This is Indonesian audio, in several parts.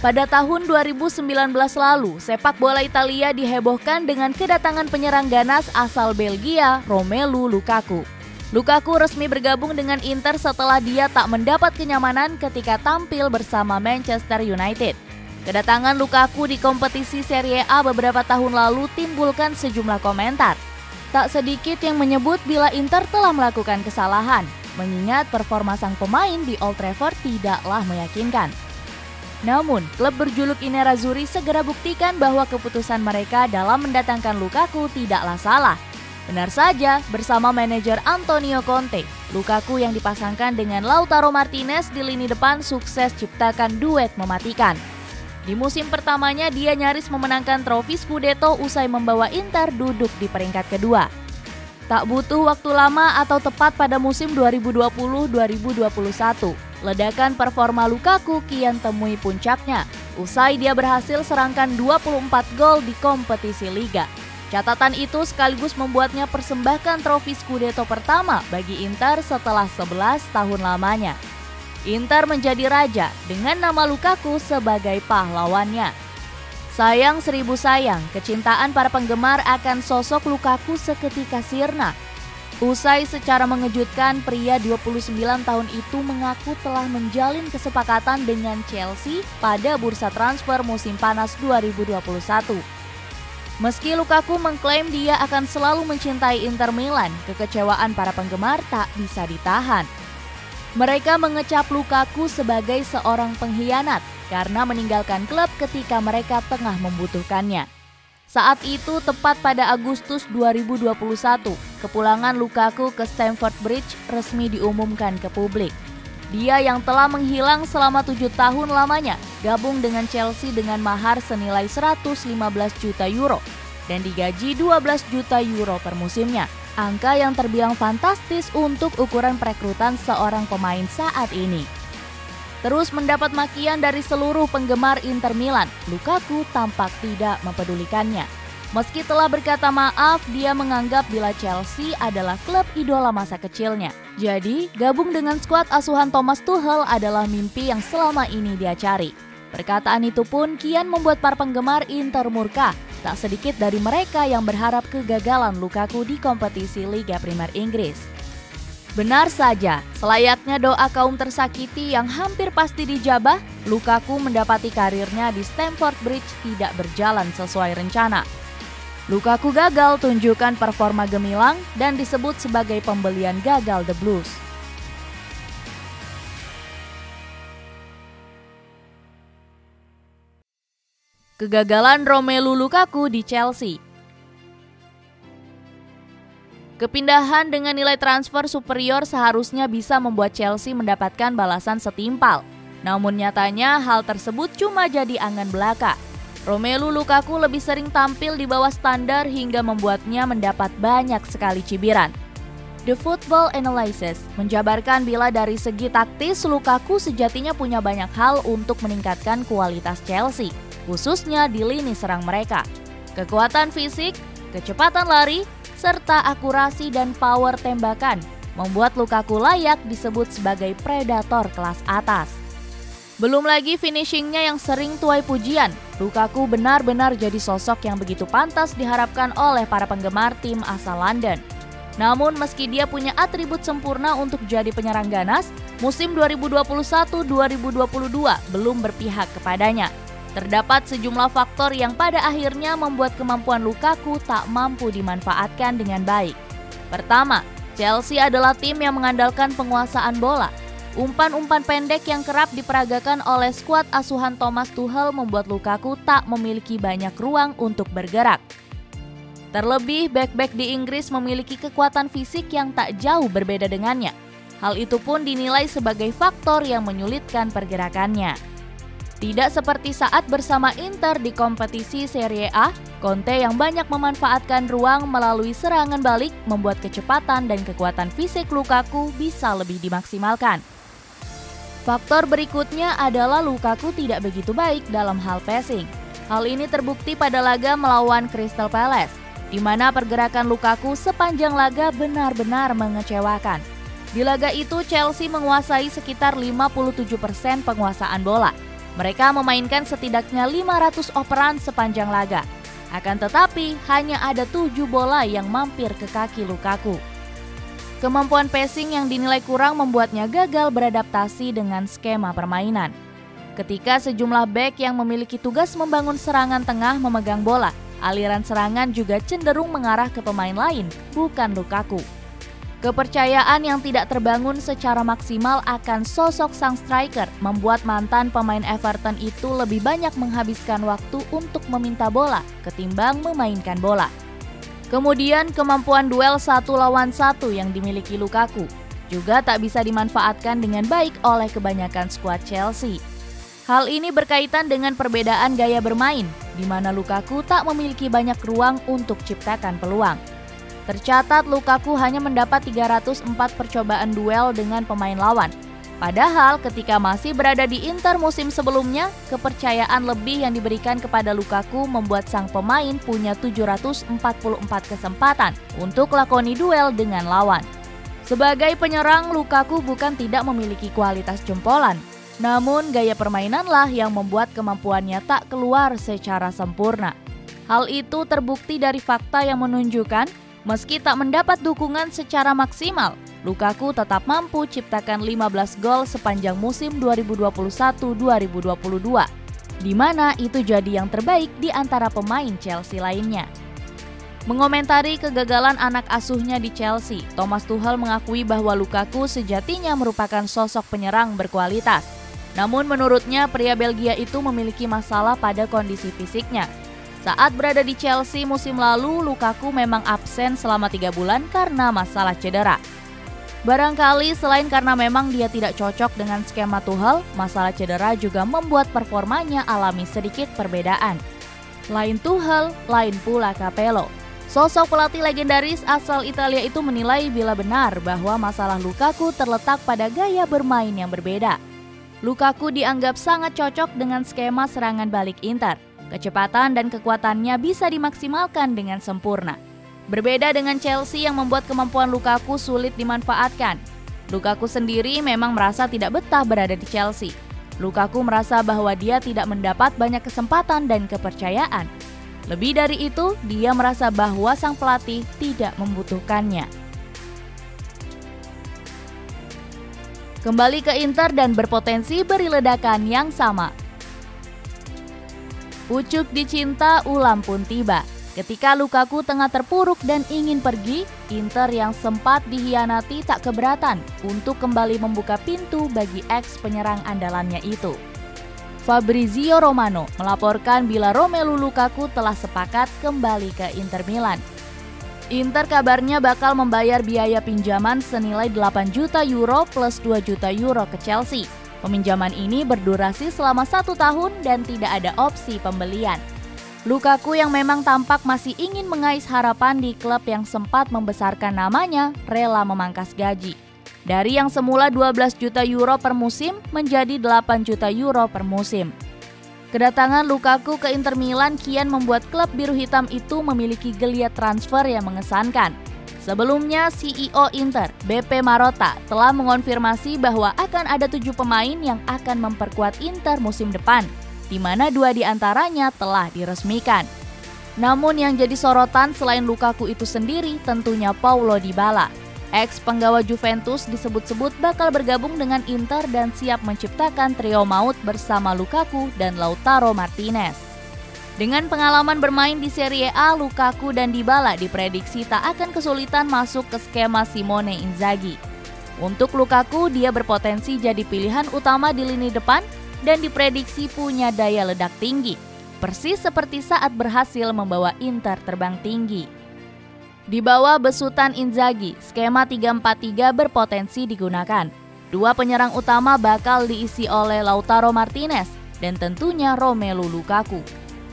Pada tahun 2019 lalu, sepak bola Italia dihebohkan dengan kedatangan penyerang ganas asal Belgia, Romelu Lukaku. Lukaku resmi bergabung dengan Inter setelah dia tak mendapat kenyamanan ketika tampil bersama Manchester United. Kedatangan Lukaku di kompetisi Serie A beberapa tahun lalu timbulkan sejumlah komentar. Tak sedikit yang menyebut bila Inter telah melakukan kesalahan, mengingat performa sang pemain di Old Trafford tidaklah meyakinkan. Namun, klub berjuluk I Nerazzurri segera buktikan bahwa keputusan mereka dalam mendatangkan Lukaku tidaklah salah. Benar saja, bersama manajer Antonio Conte, Lukaku yang dipasangkan dengan Lautaro Martinez di lini depan sukses ciptakan duet mematikan. Di musim pertamanya dia nyaris memenangkan trofi Scudetto usai membawa Inter duduk di peringkat kedua. Tak butuh waktu lama atau tepat pada musim 2020-2021, ledakan performa Lukaku kian temui puncaknya. Usai dia berhasil serangkan 24 gol di kompetisi Liga. Catatan itu sekaligus membuatnya persembahkan trofi Scudetto pertama bagi Inter setelah 11 tahun lamanya. Inter menjadi raja dengan nama Lukaku sebagai pahlawannya. Sayang seribu sayang, kecintaan para penggemar akan sosok Lukaku seketika sirna. Usai secara mengejutkan, pria 29 tahun itu mengaku telah menjalin kesepakatan dengan Chelsea pada bursa transfer musim panas 2021. Meski Lukaku mengklaim dia akan selalu mencintai Inter Milan, kekecewaan para penggemar tak bisa ditahan. Mereka mengecap Lukaku sebagai seorang pengkhianat karena meninggalkan klub ketika mereka tengah membutuhkannya. Saat itu tepat pada Agustus 2021, kepulangan Lukaku ke Stamford Bridge resmi diumumkan ke publik. Dia yang telah menghilang selama 7 tahun lamanya gabung dengan Chelsea dengan mahar senilai 115 juta euro dan digaji 12 juta euro per musimnya. Angka yang terbilang fantastis untuk ukuran perekrutan seorang pemain saat ini. Terus mendapat makian dari seluruh penggemar Inter Milan, Lukaku tampak tidak mempedulikannya. Meski telah berkata maaf, dia menganggap bila Chelsea adalah klub idola masa kecilnya. Jadi, gabung dengan skuad asuhan Thomas Tuchel adalah mimpi yang selama ini dia cari. Perkataan itu pun kian membuat para penggemar Inter murka. Tak sedikit dari mereka yang berharap kegagalan Lukaku di kompetisi Liga Primer Inggris. Benar saja, selayaknya doa kaum tersakiti yang hampir pasti dijabah, Lukaku mendapati karirnya di Stamford Bridge tidak berjalan sesuai rencana. Lukaku gagal tunjukkan performa gemilang dan disebut sebagai pembelian gagal The Blues. Kegagalan Romelu Lukaku di Chelsea. Kepindahan dengan nilai transfer superior seharusnya bisa membuat Chelsea mendapatkan balasan setimpal. Namun nyatanya hal tersebut cuma jadi angan belaka. Romelu Lukaku lebih sering tampil di bawah standar hingga membuatnya mendapat banyak sekali cibiran. The Football Analysis menjabarkan bila dari segi taktis Lukaku sejatinya punya banyak hal untuk meningkatkan kualitas Chelsea, khususnya di lini serang mereka. Kekuatan fisik, kecepatan lari, serta akurasi dan power tembakan membuat Lukaku layak disebut sebagai predator kelas atas. Belum lagi finishingnya yang sering tuai pujian, Lukaku benar-benar jadi sosok yang begitu pantas diharapkan oleh para penggemar tim asal London. Namun meski dia punya atribut sempurna untuk jadi penyerang ganas, musim 2021-2022 belum berpihak kepadanya. Terdapat sejumlah faktor yang pada akhirnya membuat kemampuan Lukaku tak mampu dimanfaatkan dengan baik. Pertama, Chelsea adalah tim yang mengandalkan penguasaan bola. Umpan-umpan pendek yang kerap diperagakan oleh skuad asuhan Thomas Tuchel membuat Lukaku tak memiliki banyak ruang untuk bergerak. Terlebih, bek-bek di Inggris memiliki kekuatan fisik yang tak jauh berbeda dengannya. Hal itu pun dinilai sebagai faktor yang menyulitkan pergerakannya. Tidak seperti saat bersama Inter di kompetisi Serie A, Conte yang banyak memanfaatkan ruang melalui serangan balik membuat kecepatan dan kekuatan fisik Lukaku bisa lebih dimaksimalkan. Faktor berikutnya adalah Lukaku tidak begitu baik dalam hal passing. Hal ini terbukti pada laga melawan Crystal Palace, di mana pergerakan Lukaku sepanjang laga benar-benar mengecewakan. Di laga itu Chelsea menguasai sekitar 57% penguasaan bola. Mereka memainkan setidaknya 500 operan sepanjang laga. Akan tetapi, hanya ada 7 bola yang mampir ke kaki Lukaku. Kemampuan passing yang dinilai kurang membuatnya gagal beradaptasi dengan skema permainan. Ketika sejumlah bek yang memiliki tugas membangun serangan tengah memegang bola, aliran serangan juga cenderung mengarah ke pemain lain, bukan Lukaku. Kepercayaan yang tidak terbangun secara maksimal akan sosok sang striker membuat mantan pemain Everton itu lebih banyak menghabiskan waktu untuk meminta bola ketimbang memainkan bola. Kemudian kemampuan duel 1 lawan 1 yang dimiliki Lukaku juga tak bisa dimanfaatkan dengan baik oleh kebanyakan skuad Chelsea. Hal ini berkaitan dengan perbedaan gaya bermain, di mana Lukaku tak memiliki banyak ruang untuk ciptakan peluang. Tercatat Lukaku hanya mendapat 304 percobaan duel dengan pemain lawan. Padahal ketika masih berada di Inter musim sebelumnya, kepercayaan lebih yang diberikan kepada Lukaku membuat sang pemain punya 744 kesempatan untuk lakoni duel dengan lawan. Sebagai penyerang, Lukaku bukan tidak memiliki kualitas jempolan. Namun gaya permainanlah yang membuat kemampuannya tak keluar secara sempurna. Hal itu terbukti dari fakta yang menunjukkan meski tak mendapat dukungan secara maksimal, Lukaku tetap mampu ciptakan 15 gol sepanjang musim 2021-2022, di mana itu jadi yang terbaik di antara pemain Chelsea lainnya. Mengomentari kegagalan anak asuhnya di Chelsea, Thomas Tuchel mengakui bahwa Lukaku sejatinya merupakan sosok penyerang berkualitas. Namun menurutnya pria Belgia itu memiliki masalah pada kondisi fisiknya. Saat berada di Chelsea musim lalu, Lukaku memang absen selama 3 bulan karena masalah cedera. Barangkali selain karena memang dia tidak cocok dengan skema Tuchel, masalah cedera juga membuat performanya alami sedikit perbedaan. Lain Tuchel, lain pula Capello. Sosok pelatih legendaris asal Italia itu menilai bila benar bahwa masalah Lukaku terletak pada gaya bermain yang berbeda. Lukaku dianggap sangat cocok dengan skema serangan balik Inter. Kecepatan dan kekuatannya bisa dimaksimalkan dengan sempurna. Berbeda dengan Chelsea yang membuat kemampuan Lukaku sulit dimanfaatkan. Lukaku sendiri memang merasa tidak betah berada di Chelsea. Lukaku merasa bahwa dia tidak mendapat banyak kesempatan dan kepercayaan. Lebih dari itu, dia merasa bahwa sang pelatih tidak membutuhkannya. Kembali ke Inter dan berpotensi beri ledakan yang sama. Pucuk dicinta ulam pun tiba. Ketika Lukaku tengah terpuruk dan ingin pergi, Inter yang sempat dikhianati tak keberatan untuk kembali membuka pintu bagi ex penyerang andalannya itu. Fabrizio Romano melaporkan bila Romelu Lukaku telah sepakat kembali ke Inter Milan. Inter kabarnya bakal membayar biaya pinjaman senilai 8 juta euro plus 2 juta euro ke Chelsea. Peminjaman ini berdurasi selama 1 tahun dan tidak ada opsi pembelian. Lukaku yang memang tampak masih ingin mengais harapan di klub yang sempat membesarkan namanya, rela memangkas gaji. Dari yang semula 12 juta euro per musim menjadi 8 juta euro per musim. Kedatangan Lukaku ke Inter Milan kian membuat klub biru hitam itu memiliki geliat transfer yang mengesankan. Sebelumnya, CEO Inter, BP Marotta, telah mengonfirmasi bahwa akan ada 7 pemain yang akan memperkuat Inter musim depan, di mana 2 diantaranya telah diresmikan. Namun yang jadi sorotan selain Lukaku itu sendiri tentunya Paulo Dybala. Ex penggawa Juventus disebut-sebut bakal bergabung dengan Inter dan siap menciptakan trio maut bersama Lukaku dan Lautaro Martinez. Dengan pengalaman bermain di Serie A, Lukaku dan Dybala diprediksi tak akan kesulitan masuk ke skema Simone Inzaghi. Untuk Lukaku, dia berpotensi jadi pilihan utama di lini depan dan diprediksi punya daya ledak tinggi, persis seperti saat berhasil membawa Inter terbang tinggi. Di bawah besutan Inzaghi, skema 3-4-3 berpotensi digunakan. 2 penyerang utama bakal diisi oleh Lautaro Martinez dan tentunya Romelu Lukaku.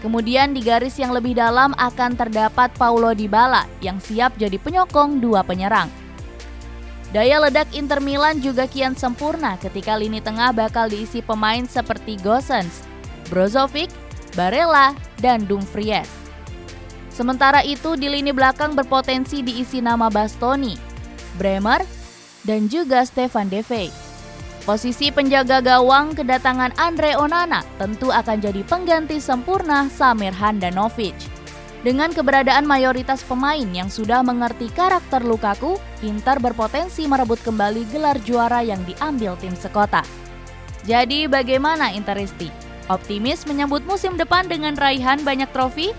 Kemudian di garis yang lebih dalam akan terdapat Paulo Dybala yang siap jadi penyokong 2 penyerang. Daya ledak Inter Milan juga kian sempurna ketika lini tengah bakal diisi pemain seperti Gosens, Brozovic, Barella, dan Dumfries. Sementara itu di lini belakang berpotensi diisi nama Bastoni, Bremer, dan juga Stefan De Vrij. Posisi penjaga gawang kedatangan Andre Onana tentu akan jadi pengganti sempurna Samir Handanovic. Dengan keberadaan mayoritas pemain yang sudah mengerti karakter Lukaku, Inter berpotensi merebut kembali gelar juara yang diambil tim sekota. Jadi bagaimana Interisti? Optimis menyambut musim depan dengan raihan banyak trofi?